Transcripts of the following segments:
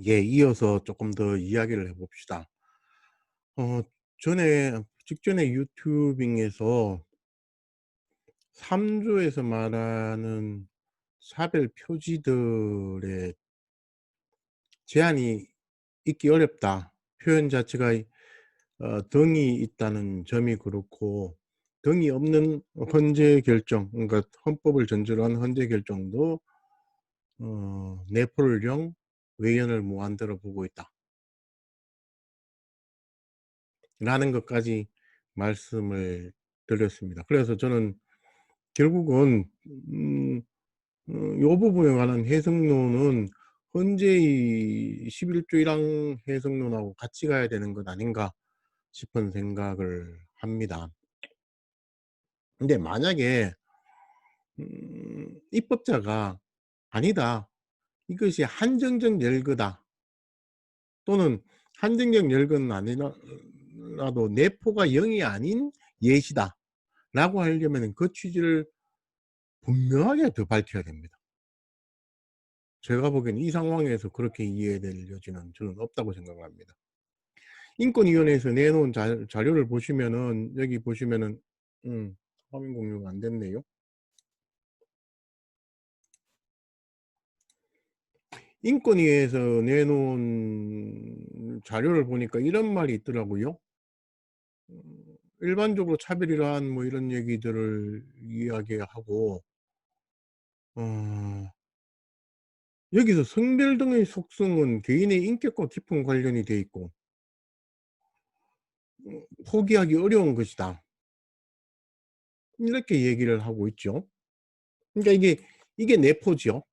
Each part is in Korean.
예, 이어서 조금 더 이야기를 해 봅시다. 어 전에 직전에 유튜빙에서 3 조에서 말하는 차별 표지들의 제한이 있기 어렵다. 표현 자체가 덩이 있다는 점이 그렇고, 덩이 없는 헌재 결정, 그러니까 헌법을 전제로 한 헌재 결정도 내포를 용, 외연을 무한대로 보고 있다라는 것까지 말씀을 드렸습니다. 그래서 저는 결국은 음 요 부분에 관한 해석론은 헌재의 11조 1항 해석론하고 같이 가야 되는 것 아닌가 싶은 생각을 합니다. 근데 만약에 입법자가 "아니다. 이것이 한정적 열거다." 또는 "한정적 열거는 아니라도 내포가 0이 아닌 예시다."라고 하려면은 그 취지를 분명하게 더 밝혀야 됩니다. 제가 보기에는 이 상황에서 그렇게 이해될 여지는 저는 없다고 생각을 합니다. 인권위원회에서 내놓은 자료를 보시면은, 여기 보시면은 화면 공유가 안 됐네요. 인권위에서 내놓은 자료를 보니까 이런 말이 있더라고요. 일반적으로 차별이란 뭐 이런 얘기들을 이야기하고, 어 여기서 성별 등의 속성은 개인의 인격과 깊은 관련이 돼 있고 포기하기 어려운 것이다. 이렇게 얘기를 하고 있죠. 그러니까 이게 내포죠.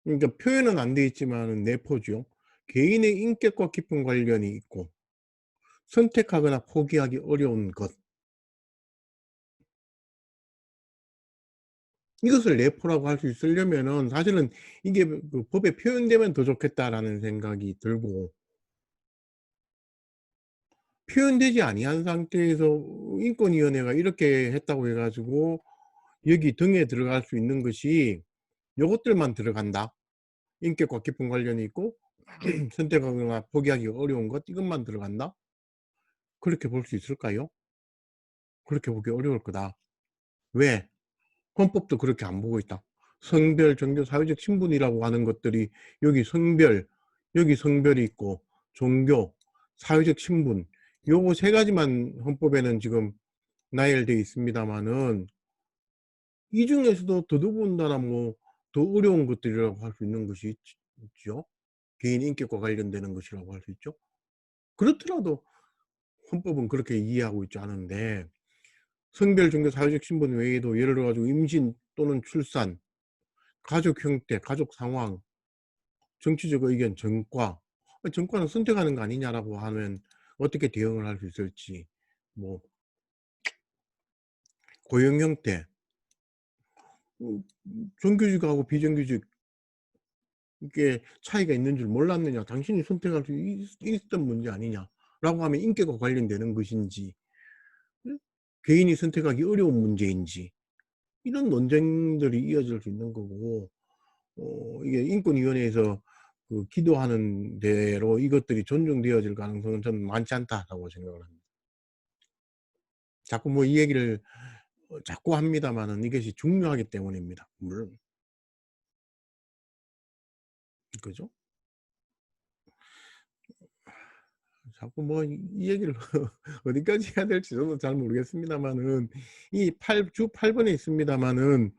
그러니까 표현은 안 돼 있지만은 내포죠. 개인의 인격과 깊은 관련이 있고 선택하거나 포기하기 어려운 것. 이것을 내포라고 할 수 있으려면은 사실은 이게 그 법에 표현되면 더 좋겠다라는 생각이 들고, 표현되지 아니한 상태에서 인권위원회가 이렇게 했다고 해 가지고 여기 등에 들어갈 수 있는 것이 요것들만 들어간다. 인격과 깊은 관련이 있고 선택하거나 포기하기 어려운 것, 이것만 들어간다? 그렇게 볼 수 있을까요? 그렇게 보기 어려울 거다. 왜? 헌법도 그렇게 안 보고 있다. 성별, 종교, 사회적 신분이라고 하는 것들이 여기 성별, 여기 성별이 있고 종교, 사회적 신분, 요거 세 가지만 헌법에는 지금 나열되어 있습니다마는, 이 중에서도 더더군다나 뭐 더 어려운 것들이라고 할 수 있는 것이 있죠. 개인 인격과 관련되는 것이라고 할 수 있죠. 그렇더라도 헌법은 그렇게 이해하고 있지 않은데, 성별, 종교, 사회적 신분 외에도 예를 들어 가지고 임신 또는 출산, 가족 형태, 가족 상황, 정치적 의견, 전과. 전과는 선택하는 거 아니냐라고 하면 어떻게 대응을 할 수 있을지, 뭐 고용 형태, 정규직하고 비정규직 이게 차이가 있는 줄 몰랐느냐, 당신이 선택할 수 있었던 문제 아니냐라고 하면 인격과 관련되는 것인지, 음 개인이 선택하기 어려운 문제인지, 이런 논쟁들이 이어질 수 있는 거고, 이게 인권위원회에서 그 기도하는 대로 이것들이 존중되어질 가능성은 저는 많지 않다라고 생각을 합니다. 자꾸 뭐 이 얘기를 자꾸 합니다마는 이것이 중요하기 때문입니다. 물론 그죠? 자꾸 뭐 이 얘기를 어디까지 해야 될지 저도 잘 모르겠습니다마는, 이 주 8 번에 있습니다마는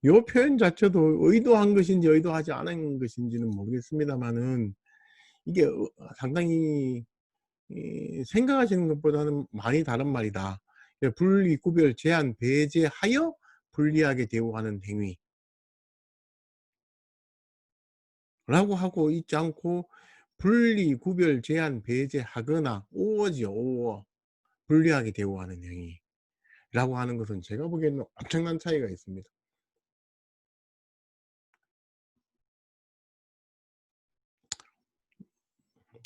요 표현 자체도 의도한 것인지 의도하지 않은 것인지는 모르겠습니다마는, 이게 상당히 생각하시는 것보다는 많이 다른 말이다. 예, 분리, 구별, 제한, 배제하여 불리하게 대우하는 행위라고 하고 있지 않고, 분리, 구별, 제한, 배제하거나 오어지요, 오어. 불리하게 대우하는 행위라고 하는 것은 제가 보기에는 엄청난 차이가 있습니다.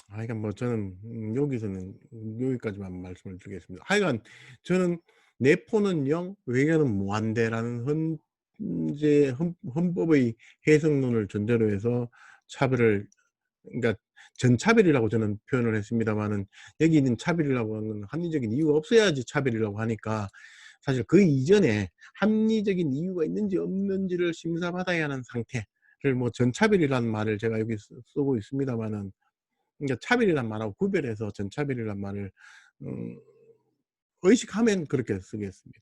하여간 뭐 저는 여기서는 여기까지만 말씀을 드리겠습니다. 하여간 저는 "내포는 0, 외교는 무한대."라는 헌 이제 헌법의 해석론을 전제로 해서 차별을, 그러니까 전차별이라고 저는 표현을 했습니다마는, 여기 있는 차별이라고 하는 건 합리적인 이유가 없어야지 차별이라고 하니까, 사실 그 이전에 합리적인 이유가 있는지 없는지를 심사받아야 하는 상태를 뭐 전차별이라는 말을 제가 여기 쓰고 있습니다마는, 그러니까 차별이란 말하고 구별해서 전차별이란 말을 음 의식하면 그렇게 쓰겠습니다.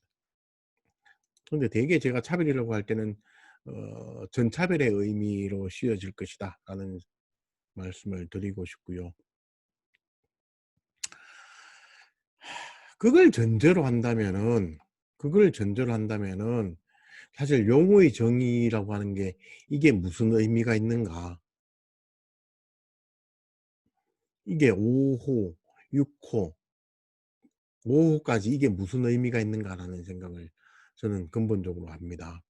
근데 대개 제가 차별이라고 할 때는 전차별의 의미로 씌워질 것이다라는 말씀을 드리고 싶고요. 그걸 전제로 한다면은 사실 용어의 정의라고 하는 게 이게 무슨 의미가 있는가? 이게 5 호, 6 호, 5 호까지 이게 무슨 의미가 있는가라는 생각을 저는 근본적으로 합니다.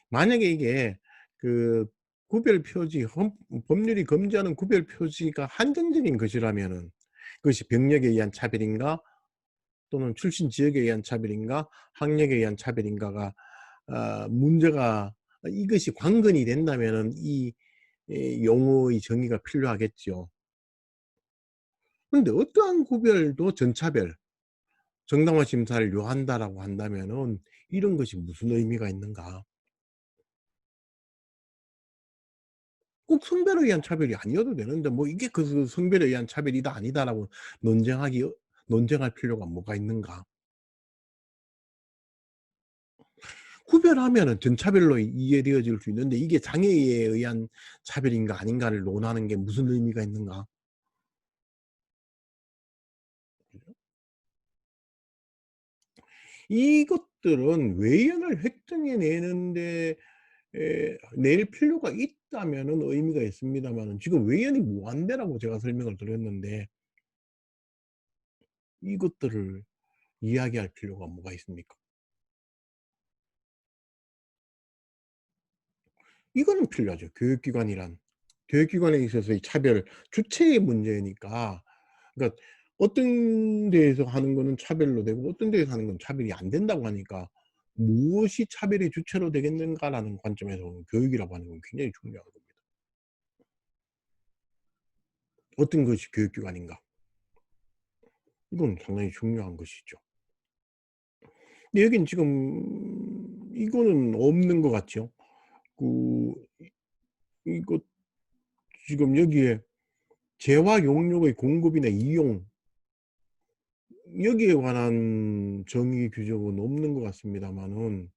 만약에 이게 그 구별 표지, 법률이 금지하는 구별 표지가 한정적인 것이라면은, 그것이 병력에 의한 차별인가 또는 출신 지역에 의한 차별인가 학력에 의한 차별인가가 문제가, 이것이 관건이 된다면은 이 용어의 정의가 필요하겠죠. 근데 어떠한 구별도 전차별, 정당화 심사를 요한다라고 한다면은 이런 것이 무슨 의미가 있는가? 꼭 성별에 의한 차별이 아니어도 되는데 뭐 이게 그 성별에 의한 차별이다 아니다라고 논쟁하기 논쟁할 필요가 뭐가 있는가? 구별하면은 전차별로 이해되어질 수 있는데 이게 장애에 의한 차별인가 아닌가를 논하는 게 무슨 의미가 있는가? 이것들은 외연을 획정해 내는데 낼 필요가 있다면은 의미가 있습니다마는, 지금 외연이 무한대라고 제가 설명을 드렸는데 이것들을 이야기할 필요가 뭐가 있습니까? 이거는 필요하죠. 교육기관에 있어서의 차별, 주체의 문제니까. 그러니까 어떤 데에서 하는 거는 차별로 되고 어떤 데에서 하는 건 차별이 안 된다고 하니까, 무엇이 차별의 주체로 되겠는가라는 관점에서 보면 교육이라고 하는 건 굉장히 중요한 겁니다. 어떤 것이 교육기관인가? 이건 상당히 중요한 것이죠. 근데 여긴 지금 이거는 없는 것 같죠. 그 이거 지금 여기에 재화 용역의 공급이나 이용, 여기에 관한 정의 규정은 없는 것 같습니다마는,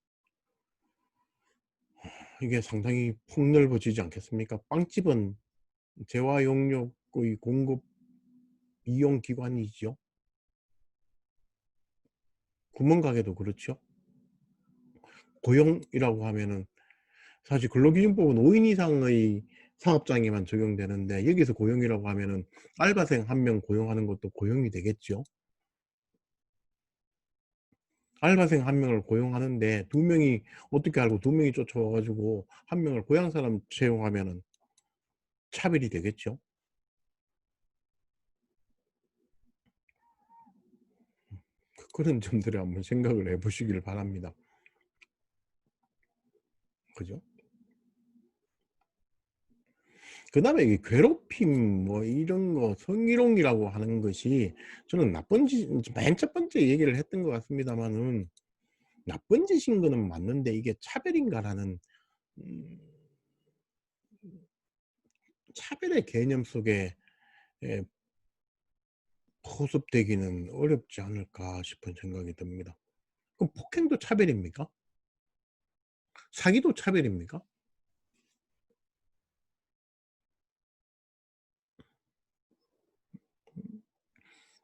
이게 상당히 폭넓어지지 않겠습니까? 빵집은 재화 용역의 공급 이용 기관이죠. 구멍가게도 그렇죠. 고용이라고 하면은 사실 근로기준법은 5인 이상의 사업장에만 적용되는데, 여기서 고용이라고 하면은 알바생 1명 고용하는 것도 고용이 되겠죠. 알바생 1 명을 고용하는데 2 명이, 어떻게 알고 2 명이 쫓아와 가지고 1 명을 고향 사람 채용하면은 차별이 되겠죠. 그런 점들을 한번 생각을 해 보시기를 바랍니다. 그죠? 그다음에 이 괴롭힘 뭐 이런 거 성희롱이라고 하는 것이, 저는 나쁜 짓, 맨 첫 번째 얘기를 했던 것 같습니다마는, 나쁜 짓인 거는 맞는데 이게 차별인가라는 음 차별의 개념 속에 에 포섭되기는 어렵지 않을까 싶은 생각이 듭니다. 그럼 폭행도 차별입니까? 사기도 차별입니까?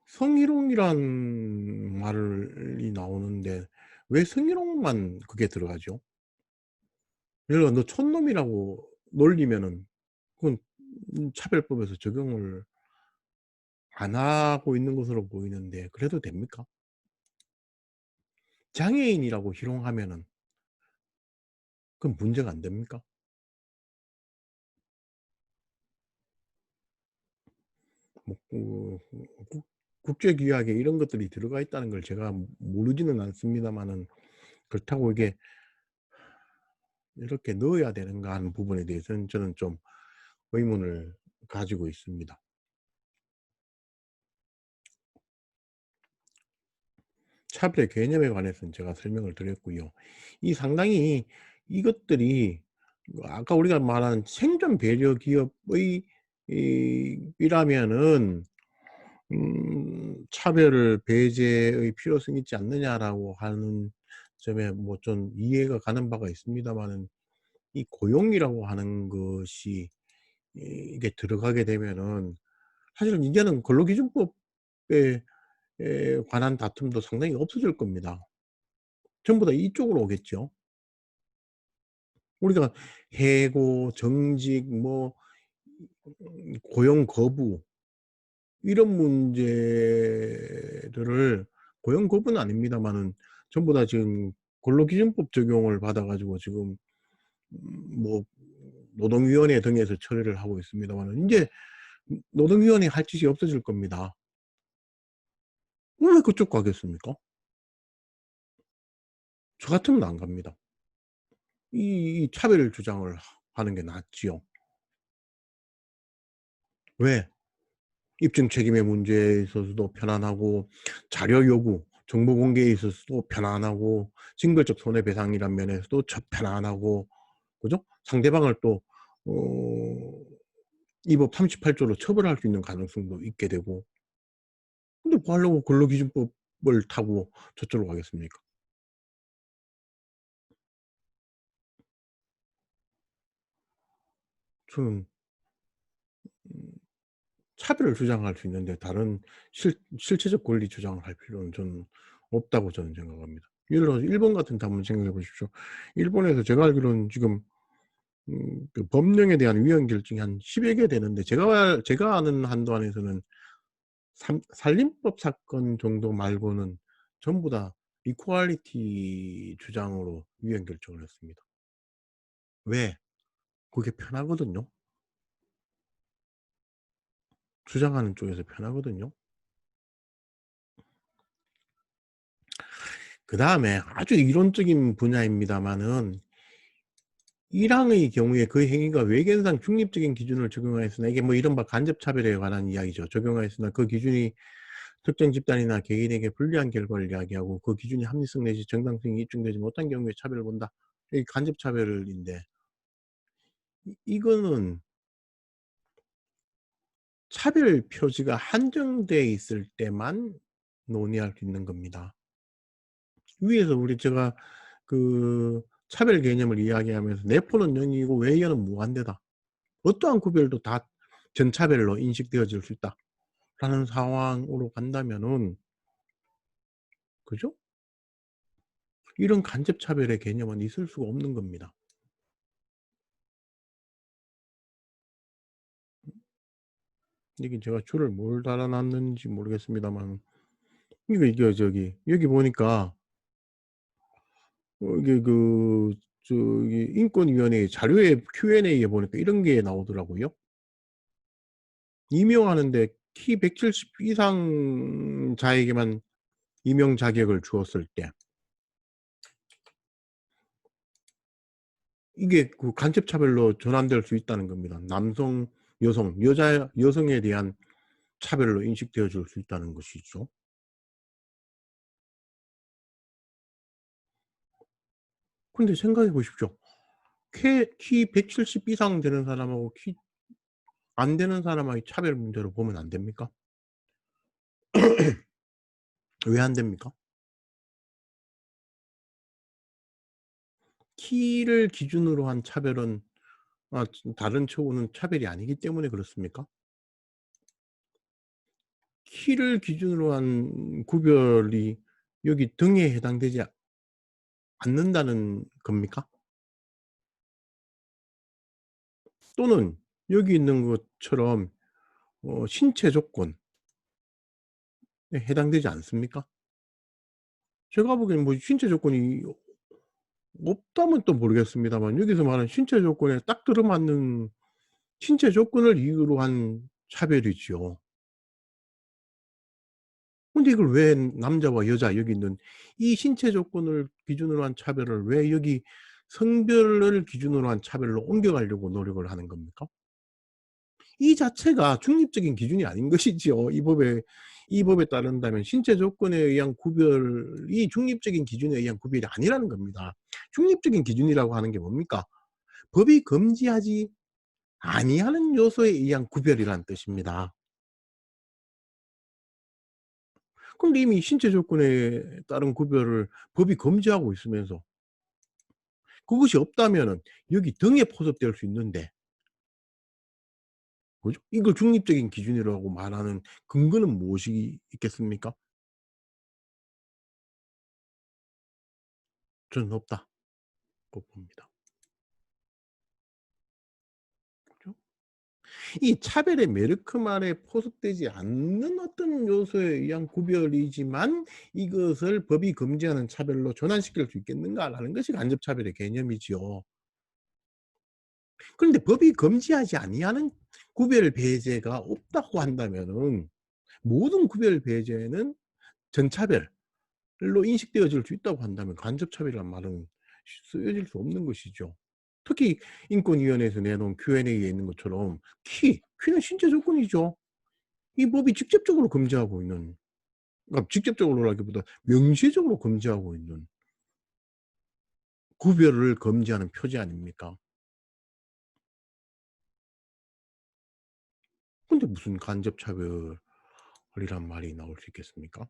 성희롱이란 말이 나오는데 왜 성희롱만 그게 들어가죠? 예를 들어 "너 촌놈이라고 놀리면은 그건 차별법에서 적용을 안 하고 있는 것으로 보이는데 그래도 됩니까? 장애인이라고 희롱하면은 그건 문제가 안 됩니까? 뭐 국 국제규약에 이런 것들이 들어가 있다는 걸 제가 모르지는 않습니다마는, 그렇다고 이게 이렇게 넣어야 되는가 하는 부분에 대해서는 저는 좀 의문을 가지고 있습니다. 차별의 개념에 관해서는 제가 설명을 드렸고요. 이 상당히 이것들이 아까 우리가 말한 생존 배려 기업의 이라면은 '차별을 배제의 필요성이 있지 않느냐.'라고 하는 점에 뭐 좀 이해가 가는 바가 있습니다마는, 이 고용이라고 하는 것이 이게 들어가게 되면은 사실은 이제는 근로기준법에 관한 다툼도 상당히 없어질 겁니다. 전부 다 이쪽으로 오겠죠. 우리가 해고, 정직, 뭐 고용 거부 이런 문제들을, 고용 거부는 아닙니다마는 전부 다 지금 근로기준법 적용을 받아 가지고 지금 뭐 노동위원회 등에서 처리를 하고 있습니다마는 인제 노동위원회 할 짓이 없어질 겁니다. 왜 그쪽 가겠습니까? 저 같으면 안 갑니다. 이 차별 주장을 하는 게 낫지요. 왜? 입증 책임의 문제에 있어서도 편안하고, 자료 요구, 정보 공개에 있어서도 편안하고, 징벌적 손해배상이란 면에서도 편안하고, 그죠? 상대방을 또 이 법 38 조로 처벌할 수 있는 가능성도 있게 되고. 근데 뭐 하려고 근로기준법을 타고 저쪽으로 가겠습니까? 저는 차별을 주장할 수 있는데 다른 실체적 권리 주장을 할 필요는 저는 없다고 저는 생각합니다. 예를 들어서 일본 같은 데 한번 생각해 보십시오. 일본에서 제가 알기로는 지금 그 법령에 대한 위헌 결정이 한 10여 개 되는데, 제가 아는 한도 안에서는 살림법 사건 정도 말고는 전부 다 이퀄리티 주장으로 위헌 결정을 했습니다. 왜? 그게 편하거든요. 주장하는 쪽에서 편하거든요. 그다음에 아주 이론적인 분야입니다마는, 1 항의 경우에 그 행위가 외견상 중립적인 기준을 적용하였으나, 이게 뭐 이른바 간접차별에 관한 이야기죠. 적용하였으나 그 기준이 특정 집단이나 개인에게 불리한 결과를 이야기하고 그 기준이 합리성 내지 정당성이 입증되지 못한 경우에 차별을 본다. 이게 간접차별인데, 이거는 차별 표시가 한정돼 있을 때만 논의할 수 있는 겁니다. 위에서 제가 그 차별 개념을 이야기하면서 내포는 0 이고 외연은 무한대다. 어떠한 구별도 다 전차별로 인식되어질 수 있다라는 상황으로 간다면은, 그죠? 이런 간접 차별의 개념은 있을 수가 없는 겁니다. 이게 제가 줄을 뭘 달아 놨는지 모르겠습니다만, 이게 저기 여기 보니까 이게 저기 인권위원회 자료에 Q&A에 보니까 이런 게 나오더라고요. 임용하는데 키 170 이상 자에게만 임용 자격을 주었을 때 이게 그 간접 차별로 전환될 수 있다는 겁니다. 남성, 여성, 여성에 대한 차별로 인식되어 줄 수 있다는 것이죠. 근데 생각해 보십시오. 키 170 이상 되는 사람하고 키 안 되는 사람의 차별 문제로 보면 안 됩니까? 왜 안 됩니까? 키를 기준으로 한 차별은 다른 처우는 차별이 아니기 때문에 그렇습니까? 키를 기준으로 한 구별이 여기 등에 해당되지 않는다는 겁니까? 또는 여기 있는 것처럼 신체 조건에 해당되지 않습니까? 제가 보기에는 뭐 신체 조건이 없다면 또 모르겠습니다만, 여기서 말하는 신체 조건에 딱 들어맞는 신체 조건을 이유로 한 차별이지요. 근데 이걸 왜 남자와 여자 여기 있는 이 신체 조건을 기준으로 한 차별을 왜 여기 성별을 기준으로 한 차별로 옮겨가려고 노력을 하는 겁니까? 이 자체가 중립적인 기준이 아닌 것이지요. 이 법에 따른다면 신체 조건에 의한 구별이 중립적인 기준에 의한 구별이 아니라는 겁니다. 중립적인 기준이라고 하는 게 뭡니까? 법이 금지하지 아니하는 요소에 의한 구별이라는 뜻입니다. 그런데 이미 신체 조건에 따른 구별을 법이 금지하고 있으면서 그것이 없다면은 여기 등에 포섭될 수 있는데, 그죠? 이걸 중립적인 기준이라고 말하는 근거는 무엇이 있겠습니까? 저는 없다고 봅니다. 그죠? 이 차별의 메르크말에 포섭되지 않는 어떤 요소에 의한 구별이지만 이것을 법이 금지하는 차별로 전환시킬 수 있겠는가라는 것이 간접차별의 개념이지요. 그런데 법이 금지하지 아니하는 구별 배제가 없다고 한다면은 모든 구별 배제는 전차별로 인식되어질 수 있다고 한다면 간접차별이란 말은 쓰여질 수 없는 것이죠. 특히 인권위원회에서 내놓은 Q&A에 있는 것처럼 키는 신체 조건이죠. 이 법이 직접적으로 금지하고 있는, 그러니까 직접적으로라기보다 명시적으로 금지하고 있는 구별을 금지하는 표지 아닙니까? 근데 무슨 간접차별이란 말이 나올 수 있겠습니까?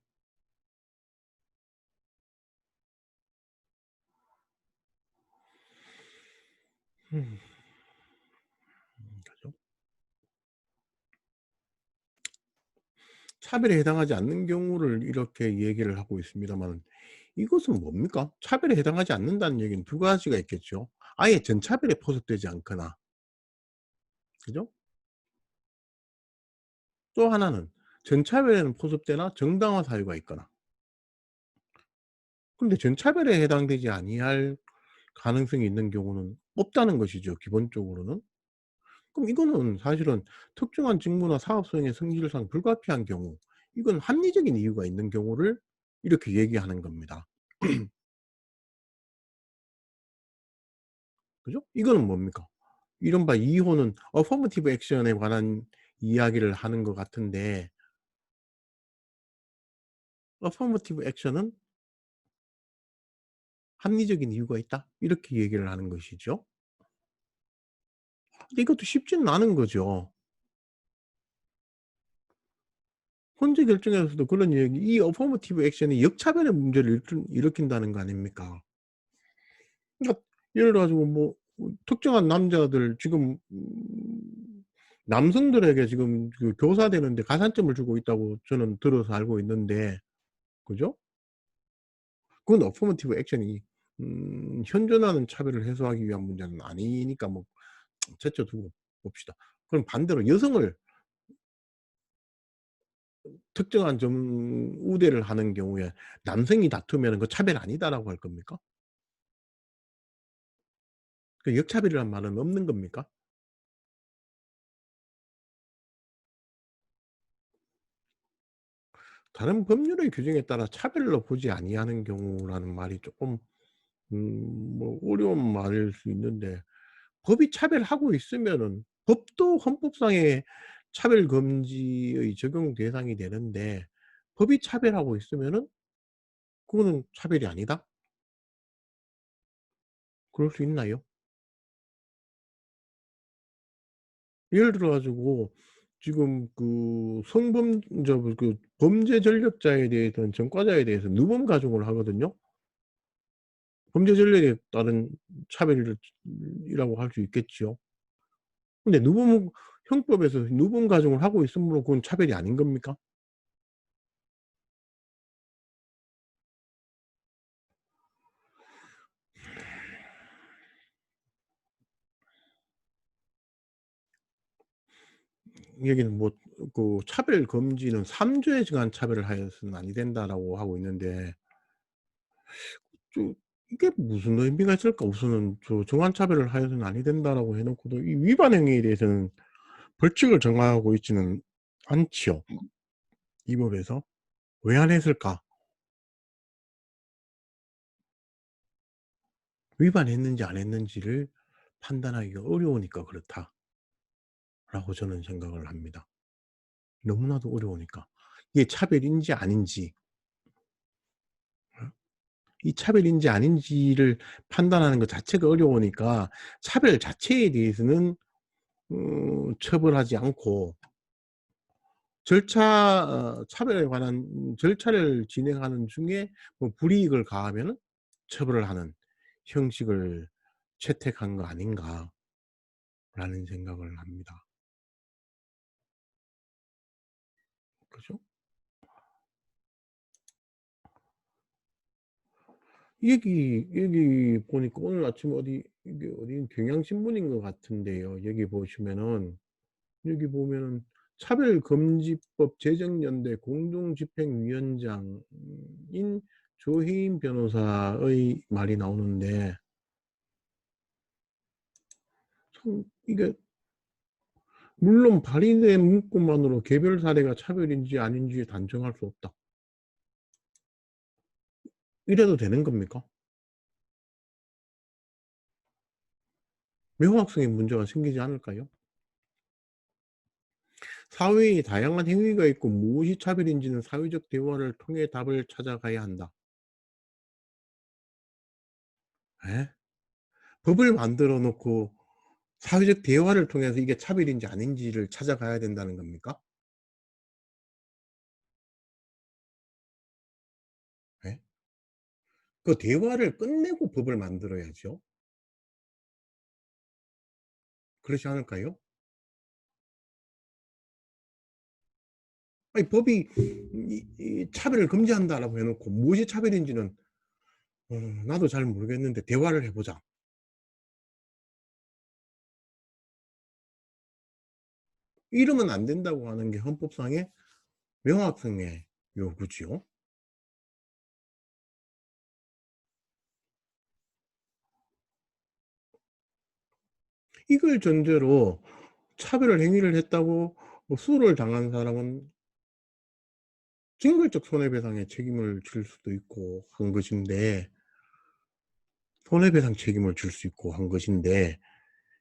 음. 그죠? 차별에 해당하지 않는 경우를 이렇게 얘기를 하고 있습니다만 이것은 뭡니까? 차별에 해당하지 않는다는 얘기는 두 가지가 있겠죠. 아예 전차별에 포섭되지 않거나, 그죠? 또 하나는 전차별에는 포섭되나 정당화 사유가 있거나. 근데 전차별에 해당되지 아니할 가능성이 있는 경우는 없다는 것이죠, 기본적으로는. 그럼 이거는 사실은 특정한 직무나 사업 수행의 성질상 불가피한 경우, 이건 합리적인 이유가 있는 경우를 이렇게 얘기하는 겁니다. 그죠? 이거는 뭡니까? 이른바 이호는 어퍼머티브 액션에 관한 이야기를 하는 것 같은데, 어퍼머티브 액션은 합리적인 이유가 있다, 이렇게 얘기를 하는 것이죠. 근데 이것도 쉽지는 않은 거죠. 헌재 결정에서도 그런 얘기, 이 어퍼머티브 액션이 역차별의 문제를 일으킨다는 거 아닙니까? 그러니까 예를 들어 가지고 특정한 남자들 지금 남성들에게 지금 그 교사 되는데 가산점을 주고 있다고 저는 들어서 알고 있는데, 그죠? 그건 어퍼머티브 액션이 현존하는 차별을 해소하기 위한 문제는 아니니까 제쳐 두고 봅시다. 그럼 반대로 여성을 특정한 좀 우대를 하는 경우에 남성이 다투면은 그 차별 아니다라고 할 겁니까? 그 역차별이란 말은 없는 겁니까? 다른 법률의 규정에 따라 차별로 보지 아니하는 경우라는 말이 쪼끔 어려운 말일 수 있는데, 법이 차별하고 있으면은 법도 헌법상의 차별 금지의 적용 대상이 되는데 법이 차별하고 있으면은 그거는 차별이 아니다? 그럴 수 있나요? 예를 들어 가지고 지금 그 성범 그 범죄 전력자에 대해서는 전과자에 대해서 누범 가중을 하거든요. 범죄 전력에 따른 차별 이라고 할 수 있겠지요. 근데 누범 형법에서 누범 가중을 하고 있으므로 그건 차별이 아닌 겁니까? 여기는 차별 금지는 3 조에 정한 차별을 하여서는 아니 된다라고 하고 있는데, 저 이게 무슨 의미가 있을까? 우선은 정한 차별을 하여서는 아니 된다라고 해 놓고도 이 위반 행위에 대해서는 벌칙을 정하고 있지는 않지요, 이 법에서. 왜 안 했을까? 위반했는지 안 했는지를 판단하기가 어려우니까 그렇다라고 저는 생각을 합니다. 너무나도 어려우니까. 이게 차별인지 아닌지, 이 차별인지 아닌지를 판단하는 것 자체가 어려우니까 차별 자체에 대해서는 처벌하지 않고 차별에 관한 절차를 진행하는 중에 뭐 불이익을 가하면은 처벌을 하는 형식을 채택한 거 아닌가라는 생각을 합니다. 그죠? 여기 보니까 오늘 아침에 이게 어디 경향신문인 것 같은데요. 여기 보시면은 여기 보면은 차별금지법 제정연대 공동집행위원장인 조혜인 변호사의 말이 나오는데 참 이게 물론 발의된 문구만으로 개별 사례가 차별인지 아닌지 단정할 수 없다. 이래도 되는 겁니까? 명확성에 문제가 생기지 않을까요? 사회에 다양한 행위가 있고 무엇이 차별인지는 사회적 대화를 통해 답을 찾아가야 한다. 예? 법을 만들어 놓고 사회적 대화를 통해서 이게 차별인지 아닌지를 찾아가야 된다는 겁니까? 예? 그 대화를 끝내고 법을 만들어야죠. 그렇지 않을까요? 아니 법이 이 차별을 금지한다라고 해 놓고 무엇이 차별인지는 나도 잘 모르겠는데 대화를 해 보자. 이러면 안 된다고 하는 게 헌법상의 명확성의 요구지요. 이걸 전제로 차별 행위를 했다고 뭐 수를 당한 사람은 징벌적 손해배상의 책임을 질 수도 있고 한 것인데 손해배상 책임을 질 수 있고 한 것인데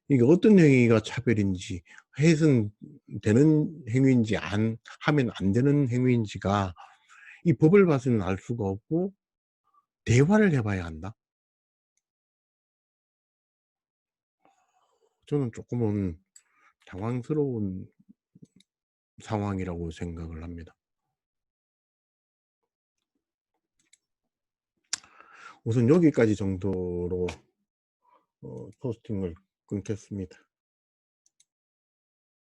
이게 어떤 행위가 차별인지 해서되는 행위인지 안 하면 안 되는 행위인지가 이 법을 봐서는 알 수가 없고 대화를 해 봐야 한다. 저는 쪼끔은 당황스러운 상황이라고 생각을 합니다. 우선 여기까지 정도로 포스팅을 끊겠습니다.